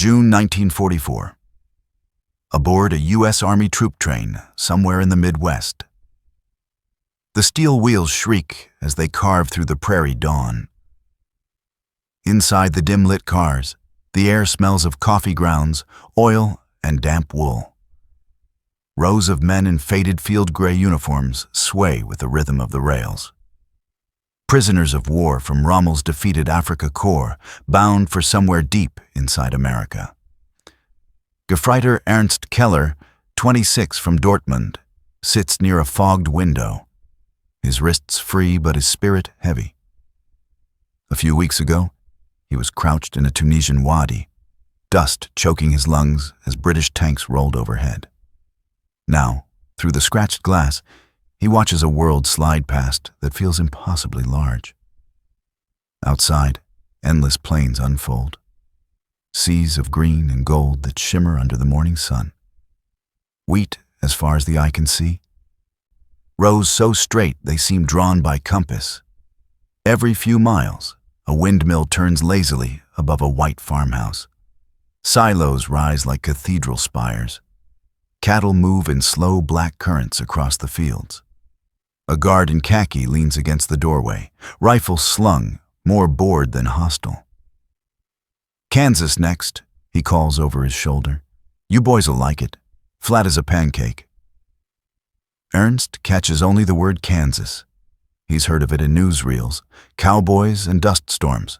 June 1944. Aboard a U.S. Army troop train somewhere in the Midwest. The steel wheels shriek as they carve through the prairie dawn. Inside the dim-lit cars, the air smells of coffee grounds, oil, and damp wool. Rows of men in faded field gray uniforms sway with the rhythm of the rails. Prisoners of war from Rommel's defeated Afrika Korps, bound for somewhere deep inside America. Gefreiter Ernst Keller, 26 from Dortmund, sits near a fogged window, his wrists free but his spirit heavy. A few weeks ago, he was crouched in a Tunisian wadi, dust choking his lungs as British tanks rolled overhead. Now, through the scratched glass, he watches a world slide past that feels impossibly large. Outside, endless plains unfold, seas of green and gold that shimmer under the morning sun. Wheat as far as the eye can see. Rows so straight they seem drawn by compass. Every few miles, a windmill turns lazily above a white farmhouse. Silos rise like cathedral spires. Cattle move in slow black currents across the fields. A guard in khaki leans against the doorway, rifle slung, more bored than hostile. "Kansas next," he calls over his shoulder. "You boys'll like it. Flat as a pancake." Ernst catches only the word Kansas. He's heard of it in newsreels, cowboys and dust storms.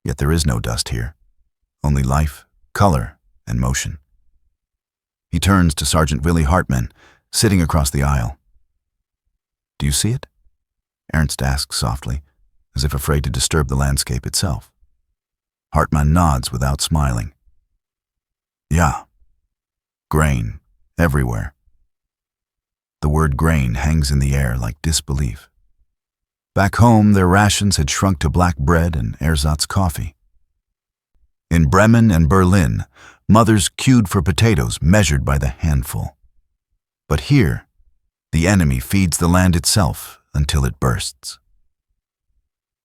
Yet there is no dust here, only life, color, and motion. He turns to Sergeant Willie Hartman, sitting across the aisle. "Do you see it?" Ernst asks softly, as if afraid to disturb the landscape itself. Hartman nods without smiling. "Yeah. Grain, everywhere." The word grain hangs in the air like disbelief. Back home, their rations had shrunk to black bread and ersatz coffee. In Bremen and Berlin, mothers queued for potatoes measured by the handful. But here, the enemy feeds the land itself until it bursts.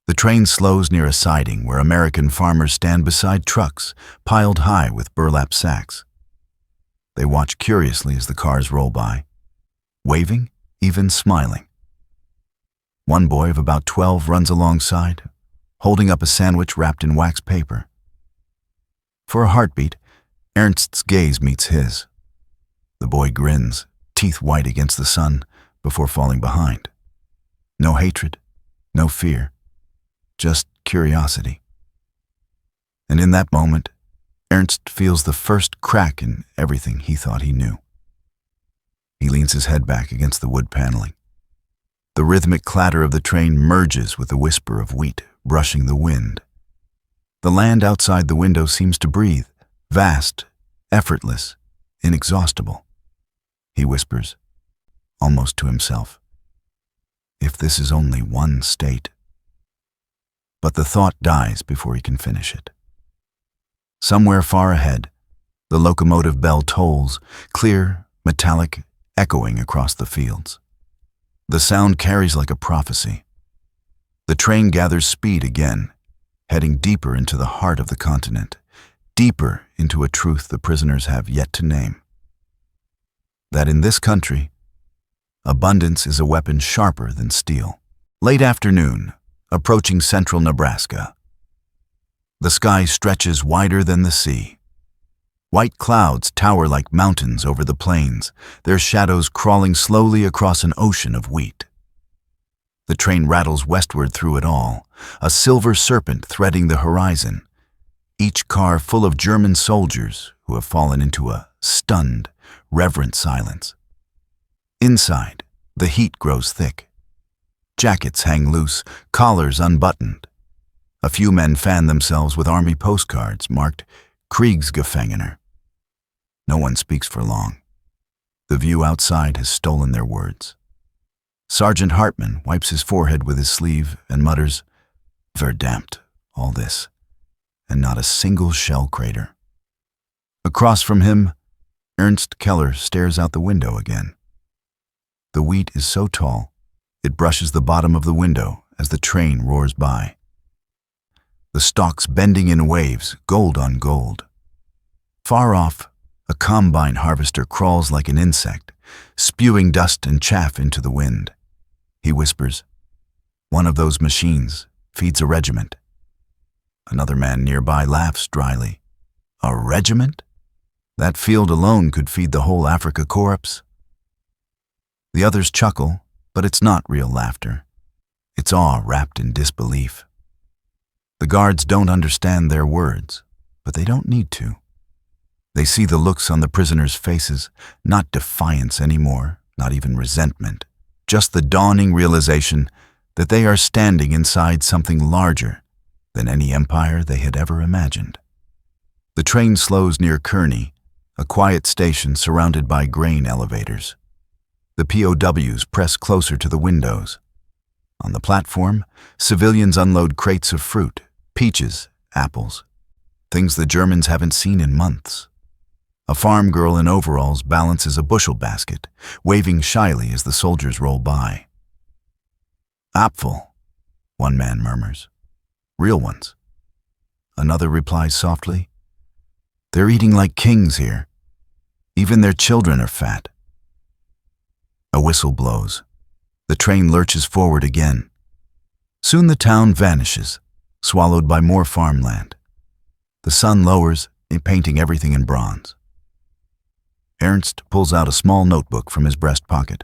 The train slows near a siding where American farmers stand beside trucks piled high with burlap sacks. They watch curiously as the cars roll by, waving, even smiling. One boy of about 12 runs alongside, holding up a sandwich wrapped in wax paper. For a heartbeat, Ernst's gaze meets his. The boy grins, teeth white against the sun, before falling behind. No hatred, no fear, just curiosity. And in that moment, Ernst feels the first crack in everything he thought he knew. He leans his head back against the wood paneling. The rhythmic clatter of the train merges with the whisper of wheat brushing the wind. The land outside the window seems to breathe, vast, effortless, inexhaustible. He whispers, almost to himself, "If this is only one state." But the thought dies before he can finish it. Somewhere far ahead, the locomotive bell tolls, clear, metallic, echoing across the fields. The sound carries like a prophecy. The train gathers speed again, heading deeper into the heart of the continent, deeper into a truth the prisoners have yet to name. That in this country, abundance is a weapon sharper than steel. Late afternoon, approaching central Nebraska. The sky stretches wider than the sea. White clouds tower like mountains over the plains, their shadows crawling slowly across an ocean of wheat. The train rattles westward through it all, a silver serpent threading the horizon, each car full of German soldiers who have fallen into a stunned, reverent silence. Inside, the heat grows thick. Jackets hang loose, collars unbuttoned. A few men fan themselves with army postcards marked Kriegsgefangener. No one speaks for long. The view outside has stolen their words. Sergeant Hartman wipes his forehead with his sleeve and mutters, "Verdammt, all this, and not a single shell crater." Across from him, Ernst Keller stares out the window again. The wheat is so tall, it brushes the bottom of the window as the train roars by. The stalks bending in waves, gold on gold, Far off, a combine harvester crawls like an insect, spewing dust and chaff into the wind. He whispers, "One of those machines feeds a regiment." Another man nearby laughs dryly. "A regiment? That field alone could feed the whole Africa Corps." The others chuckle, but it's not real laughter. It's awe wrapped in disbelief. The guards don't understand their words, but they don't need to. They see the looks on the prisoners' faces, not defiance anymore, not even resentment, just the dawning realization that they are standing inside something larger than any empire they had ever imagined. The train slows near Kearney, a quiet station surrounded by grain elevators. The POWs press closer to the windows. On the platform, civilians unload crates of fruit, peaches, apples, things the Germans haven't seen in months. A farm girl in overalls balances a bushel basket, waving shyly as the soldiers roll by. "Apfel," one man murmurs. "Real ones." Another replies softly, "They're eating like kings here. Even their children are fat." A whistle blows. The train lurches forward again. Soon the town vanishes, swallowed by more farmland. The sun lowers, painting everything in bronze. Ernst pulls out a small notebook from his breast pocket,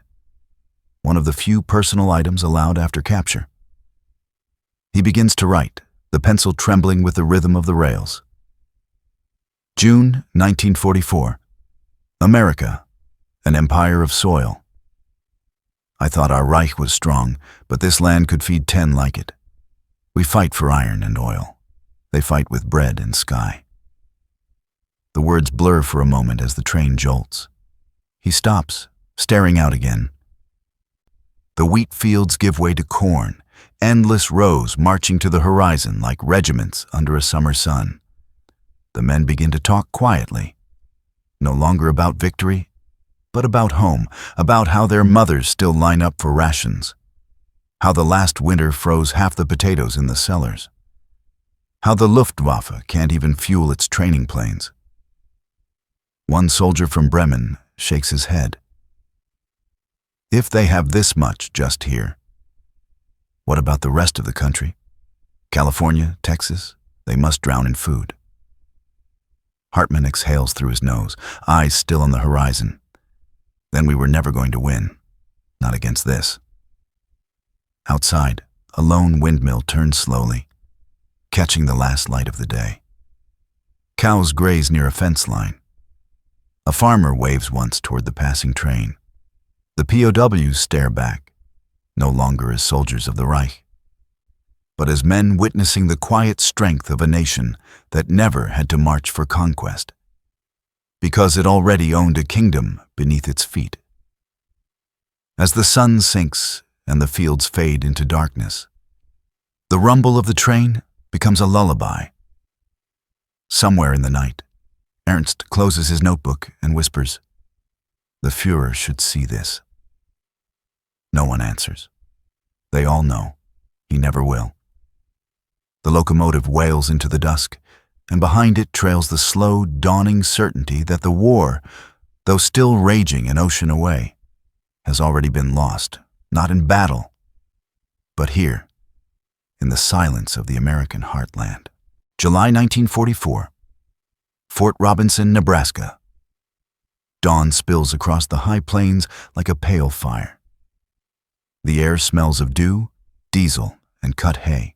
one of the few personal items allowed after capture. He begins to write, the pencil trembling with the rhythm of the rails. June 1944. America, an empire of soil. I thought our Reich was strong, but this land could feed 10 like it. We fight for iron and oil. They fight with bread and sky. The words blur for a moment as the train jolts. He stops, staring out again. The wheat fields give way to corn, endless rows marching to the horizon like regiments under a summer sun. The men begin to talk quietly, no longer about victory, but about home, about how their mothers still line up for rations, how the last winter froze half the potatoes in the cellars, how the Luftwaffe can't even fuel its training planes. One soldier from Bremen shakes his head. If they have this much just here, what about the rest of the country? California, Texas, they must drown in food. Hartman exhales through his nose, eyes still on the horizon. Then we were never going to win, not against this. Outside, a lone windmill turns slowly, catching the last light of the day. Cows graze near a fence line. A farmer waves once toward the passing train. The POWs stare back, no longer as soldiers of the Reich, but as men witnessing the quiet strength of a nation that never had to march for conquest, because it already owned a kingdom beneath its feet. As the sun sinks and the fields fade into darkness, the rumble of the train becomes a lullaby. Somewhere in the night, Ernst closes his notebook and whispers, "The Führer should see this." No one answers. They all know. He never will. The locomotive wails into the dusk, and behind it trails the slow, dawning certainty that the war, though still raging an ocean away, has already been lost, not in battle, but here, in the silence of the American heartland. July 1944. Fort Robinson, Nebraska. Dawn spills across the high plains like a pale fire. The air smells of dew, diesel, and cut hay.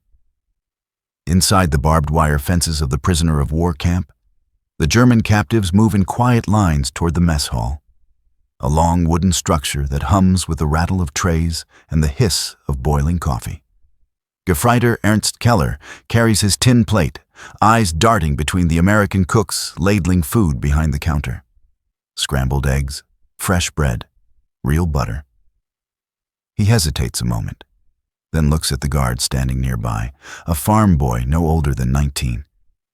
Inside the barbed wire fences of the prisoner of war camp, the German captives move in quiet lines toward the mess hall, a long wooden structure that hums with the rattle of trays and the hiss of boiling coffee. Gefreiter Ernst Keller carries his tin plate, eyes darting between the American cooks ladling food behind the counter. Scrambled eggs, fresh bread, real butter. He hesitates a moment, then looks at the guard standing nearby, a farm boy no older than 19,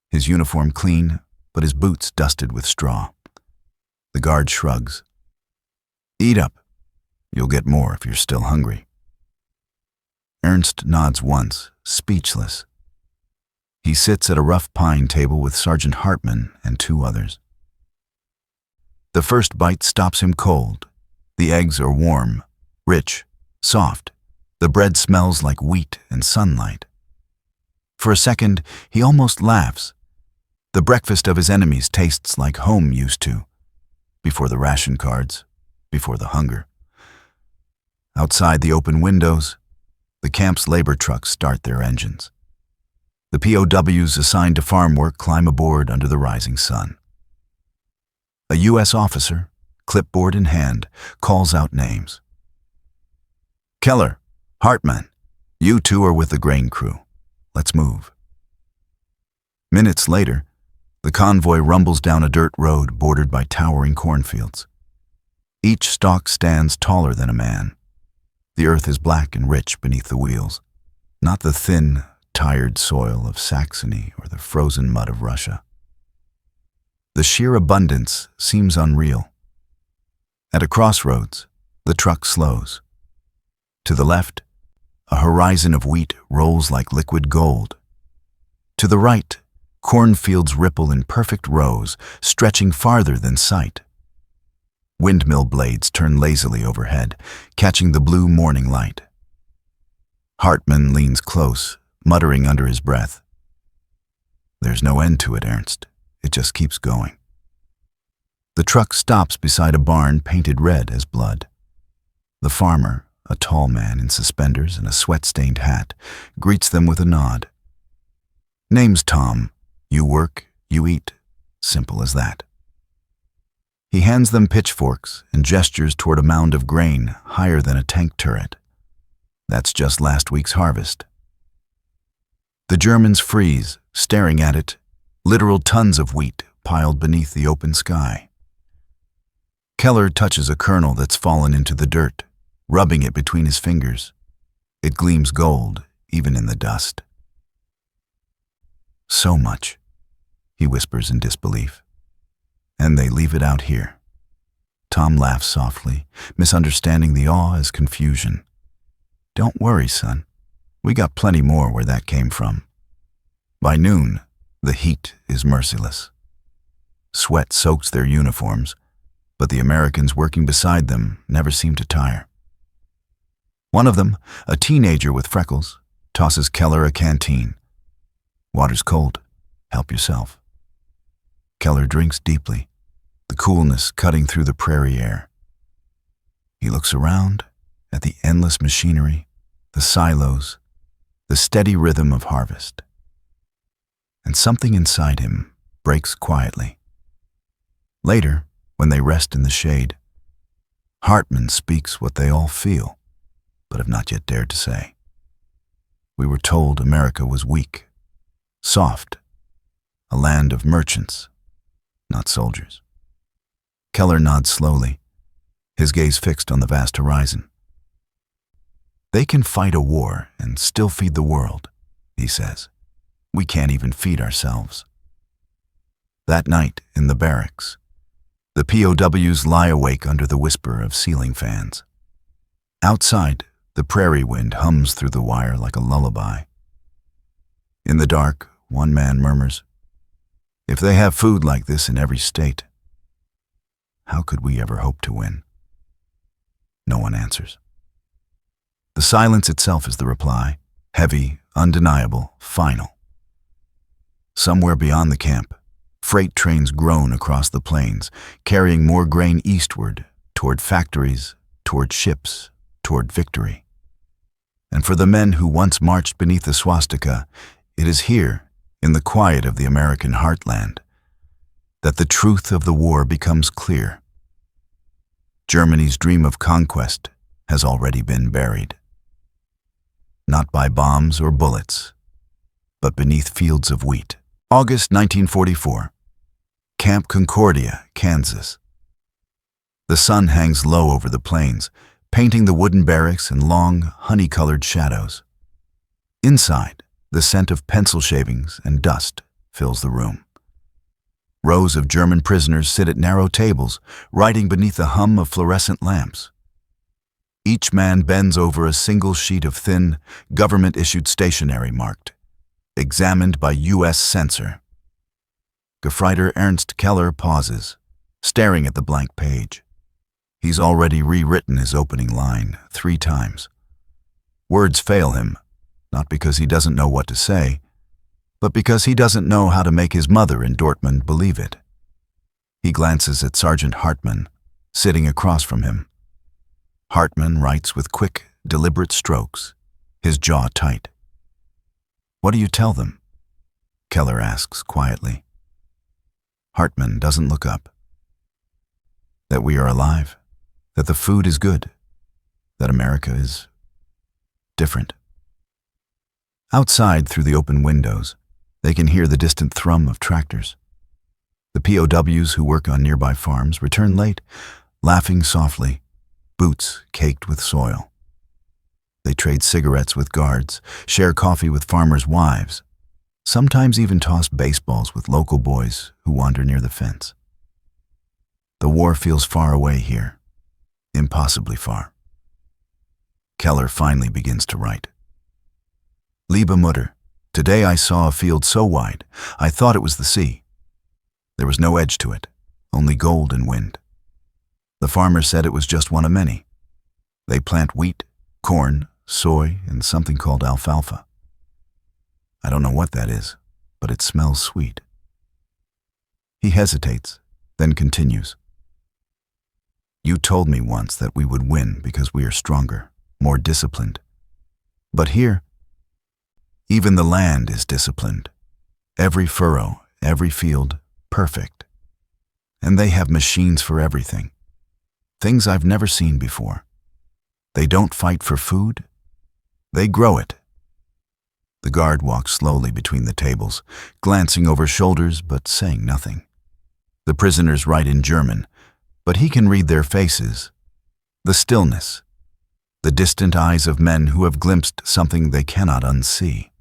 his uniform clean, but his boots dusted with straw. The guard shrugs. "Eat up. You'll get more if you're still hungry." Ernst nods once, speechless. He sits at a rough pine table with Sergeant Hartman and 2 others. The first bite stops him cold. The eggs are warm, rich, soft. The bread smells like wheat and sunlight. For a second, he almost laughs. The breakfast of his enemies tastes like home used to, before the ration cards, before the hunger. Outside the open windows, the camp's labor trucks start their engines. The POWs assigned to farm work climb aboard under the rising sun. A U.S. officer, clipboard in hand, calls out names. Keller, Hartman, you two are with the grain crew. Let's move. Minutes later, the convoy rumbles down a dirt road bordered by towering cornfields. Each stalk stands taller than a man. The earth is black and rich beneath the wheels, not the thin, tired soil of Saxony or the frozen mud of Russia. The sheer abundance seems unreal. At a crossroads, the truck slows. To the left, a horizon of wheat rolls like liquid gold. To the right, cornfields ripple in perfect rows, stretching farther than sight. Windmill blades turn lazily overhead, catching the blue morning light. Hartman leans close, muttering under his breath. There's no end to it, Ernst. It just keeps going. The truck stops beside a barn painted red as blood. The farmer, a tall man in suspenders and a sweat-stained hat, greets them with a nod. Name's Tom. You work, you eat. Simple as that. He hands them pitchforks and gestures toward a mound of grain higher than a tank turret. That's just last week's harvest. The Germans freeze, staring at it, literal tons of wheat piled beneath the open sky. Keller touches a kernel that's fallen into the dirt, rubbing it between his fingers. It gleams gold, even in the dust. So much, he whispers in disbelief. And they leave it out here. Tom laughs softly, misunderstanding the awe as confusion. Don't worry, son. We got plenty more where that came from. By noon, the heat is merciless. Sweat soaks their uniforms, but the Americans working beside them never seem to tire. One of them, a teenager with freckles, tosses Keller a canteen. Water's cold. Help yourself. Keller drinks deeply, the coolness cutting through the prairie air. He looks around at the endless machinery, the silos, the steady rhythm of harvest. And something inside him breaks quietly. Later, when they rest in the shade, Hartman speaks what they all feel, but have not yet dared to say. We were told America was weak, soft, a land of merchants, not soldiers. Keller nods slowly, his gaze fixed on the vast horizon. They can fight a war and still feed the world, he says. We can't even feed ourselves. That night in the barracks, the POWs lie awake under the whisper of ceiling fans. Outside, the prairie wind hums through the wire like a lullaby. In the dark, one man murmurs, "If they have food like this in every state, how could we ever hope to win?" No one answers. The silence itself is the reply, heavy, undeniable, final. Somewhere beyond the camp, freight trains groan across the plains, carrying more grain eastward, toward factories, toward ships, toward victory. And for the men who once marched beneath the swastika, it is here, in the quiet of the American heartland, that the truth of the war becomes clear. Germany's dream of conquest has already been buried. Not by bombs or bullets, but beneath fields of wheat. August 1944. Camp Concordia, Kansas. The sun hangs low over the plains, painting the wooden barracks in long, honey-colored shadows. Inside, the scent of pencil shavings and dust fills the room. Rows of German prisoners sit at narrow tables, writing beneath the hum of fluorescent lamps. Each man bends over a single sheet of thin, government-issued stationery marked, "Examined by U.S. Censor." Gefreiter Ernst Keller pauses, staring at the blank page. He's already rewritten his opening line 3 times. Words fail him, not because he doesn't know what to say, but because he doesn't know how to make his mother in Dortmund believe it. He glances at Sergeant Hartmann, sitting across from him. Hartmann writes with quick, deliberate strokes, his jaw tight. "What do you tell them?" Keller asks quietly. Hartmann doesn't look up. That we are alive, that the food is good, that America is different. Outside, through the open windows, they can hear the distant thrum of tractors. The POWs who work on nearby farms return late, laughing softly, boots caked with soil. They trade cigarettes with guards, share coffee with farmers' wives, sometimes even toss baseballs with local boys who wander near the fence. The war feels far away here, impossibly far. Keller finally begins to write. "Liebe Mutter, today I saw a field so wide, I thought it was the sea. There was no edge to it, only gold and wind. The farmer said it was just one of many. They plant wheat, corn, soy, and something called alfalfa. I don't know what that is, but it smells sweet." He hesitates, then continues. "You told me once that we would win because we are stronger, more disciplined. But here, even the land is disciplined. Every furrow, every field, perfect. And they have machines for everything. Things I've never seen before. They don't fight for food. They grow it." The guard walks slowly between the tables, glancing over shoulders but saying nothing. The prisoners write in German, but he can read their faces. The stillness. The distant eyes of men who have glimpsed something they cannot unsee.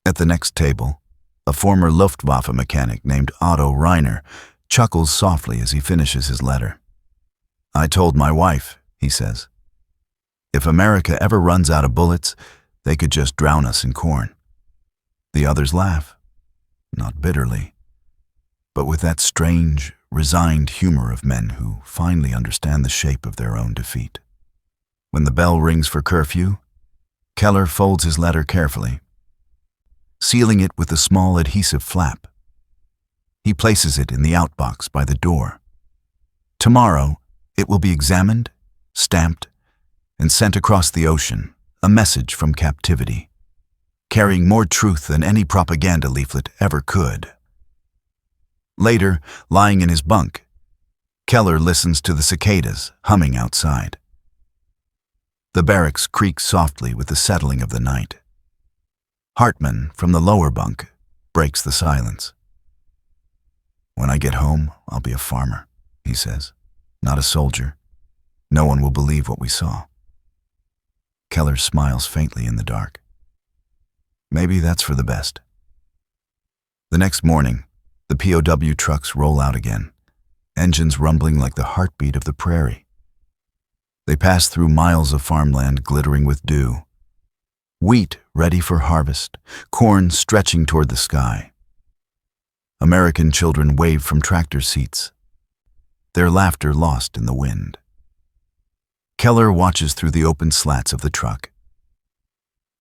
At the next table, a former Luftwaffe mechanic named Otto Reiner chuckles softly as he finishes his letter. "I told my wife," he says, "if America ever runs out of bullets, they could just drown us in corn." The others laugh, not bitterly, but with that strange, resigned humor of men who finally understand the shape of their own defeat. When the bell rings for curfew, Keller folds his letter carefully, sealing it with a small adhesive flap. He places it in the outbox by the door. Tomorrow, it will be examined, stamped, and sent across the ocean, a message from captivity, carrying more truth than any propaganda leaflet ever could. Later, lying in his bunk, Keller listens to the cicadas humming outside. The barracks creak softly with the settling of the night. Hartmann, from the lower bunk, breaks the silence. "When I get home, I'll be a farmer," he says, "not a soldier. No one will believe what we saw." Keller smiles faintly in the dark. Maybe that's for the best. The next morning, the POW trucks roll out again, engines rumbling like the heartbeat of the prairie. They pass through miles of farmland glittering with dew. Wheat ready for harvest, corn stretching toward the sky. American children wave from tractor seats, their laughter lost in the wind. Keller watches through the open slats of the truck.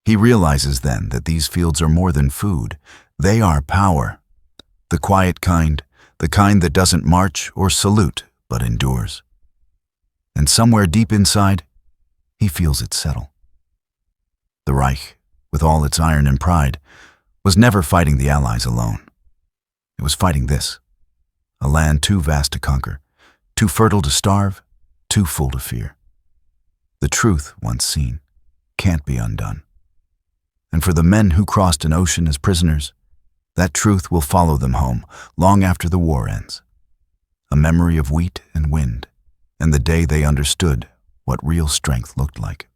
He realizes then that these fields are more than food. They are power. The quiet kind, the kind that doesn't march or salute, but endures. And somewhere deep inside, he feels it settle. The Reich, with all its iron and pride, was never fighting the Allies alone. It was fighting this, a land too vast to conquer, too fertile to starve, too full to fear. The truth, once seen, can't be undone. And for the men who crossed an ocean as prisoners, that truth will follow them home long after the war ends. A memory of wheat and wind, and the day they understood what real strength looked like.